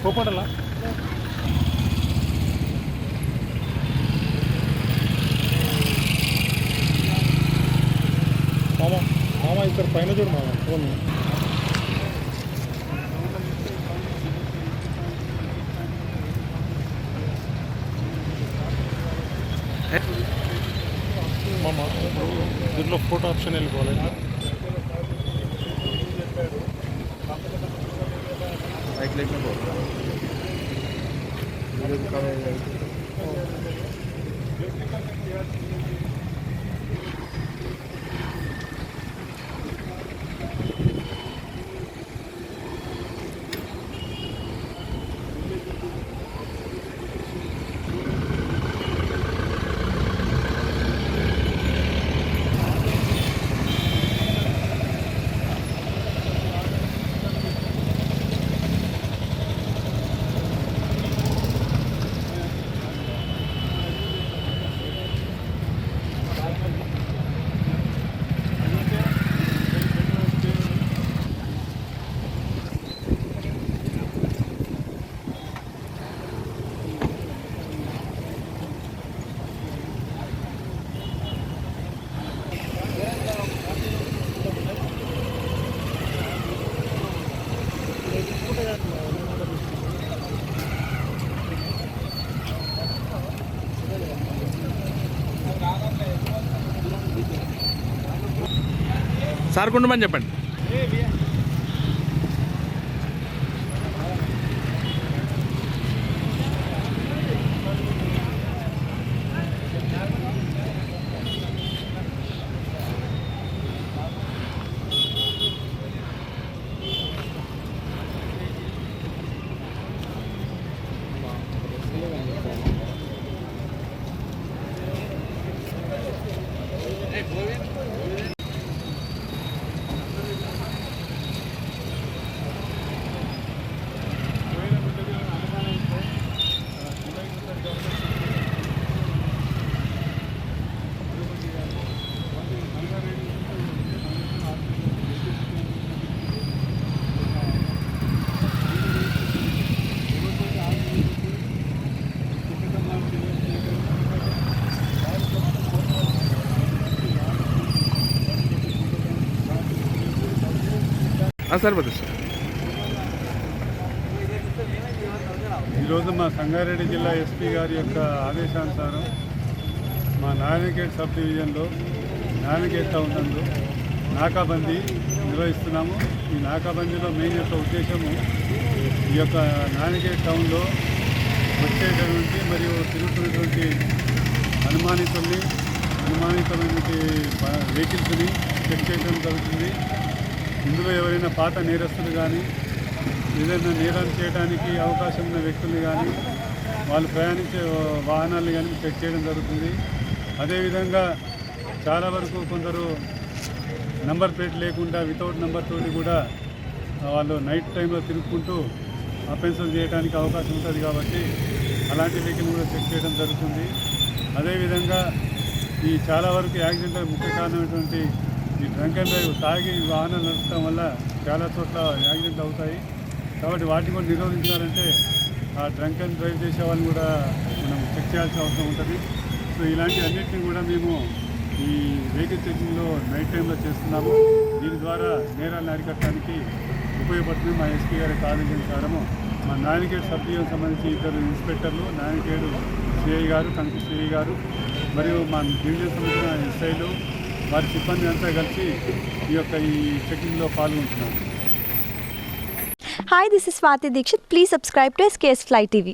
కోపడలా మామ మామ ఇక్కడ పైన చూడు మామ ఫోన్ మామ దీంట్లో ఫోటో ఆప్షన్ వెళ్ళిపోవాలి राइट लेग में बोल रहा हूँ సార్ కొండమని చెప్పండి. సార్ బతా సార్ ఈరోజు మా సంగారెడ్డి జిల్లా ఎస్పీ గారి యొక్క ఆదేశానుసారం మా నారాయణఖేడ్ సబ్ డివిజన్లో నారాయణఖేడ్ టౌన్ నందు నాకాబందీ నిర్వహిస్తున్నాము. ఈ నాకాబందీలో మెయిన్ యొక్క ఉద్దేశము ఈ యొక్క నారాయణఖేడ్ టౌన్లో వచ్చేటటువంటి మరియు తిరుగుతున్నటువంటి అనుమానితమైనటువంటి వెహికల్స్ని చెక్ చేయడం జరుగుతుంది. ఇందులో ఎవరైనా పాత నేరస్తులు కానీ ఏదైనా నేరాలు చేయడానికి అవకాశం ఉన్న వ్యక్తుల్ని కానీ వాళ్ళు ప్రయాణించే వాహనాలను కానీ చెక్ చేయడం జరుగుతుంది. అదేవిధంగా చాలా వరకు కొందరు నంబర్ ప్లేట్ లేకుండా వితౌట్ నెంబర్ తోటి కూడా వాళ్ళు నైట్ టైంలో తిరుగుకుంటూ అఫెన్సులు చేయడానికి అవకాశం ఉంటుంది కాబట్టి అలాంటి వెహికల్ కూడా చెక్ చేయడం జరుగుతుంది. అదేవిధంగా ఈ చాలా వరకు యాక్సిడెంట్ ముఖ్య కారణమైనటువంటి ఈ డ్రంక్ అండ్ డ్రైవ్ తాగి వాహనాలు నడపడం వల్ల చాలా చోట్ల యాక్సిడెంట్లు అవుతాయి. కాబట్టి వాటిని కూడా నిరోధించాలంటే ఆ డ్రంక్ అండ్ డ్రైవ్ చేసే వాళ్ళని కూడా మనం చెక్ చేయాల్సిన అవసరం ఉంటుంది. సో ఇలాంటి అన్నింటినీ కూడా మేము ఈ వెహికల్ చెకింగ్లో నైట్ టైంలో చేస్తున్నాము. దీని ద్వారా నేరాలను అరికట్టడానికి ఉపయోగపడుతుంది. మా ఎస్పీ గారి ఆదేశానుసారము మా నారాయణఖేడ్ సబ్ డివిజన్ సంబంధించి ఇద్దరు ఇన్స్పెక్టర్లు, నారాయణఖేడ్ సిఐ గారు, కంకి సిఐ గారు మరియు మా డివిజన్ సంబంధించిన ఎస్ఐలు వారి సిబ్బంది అంతా కలిసి ఈ చెకింగ్లో పాల్గొంటున్నారు. Hi, this is Swati Dikshit. Please subscribe to SKS Fly TV.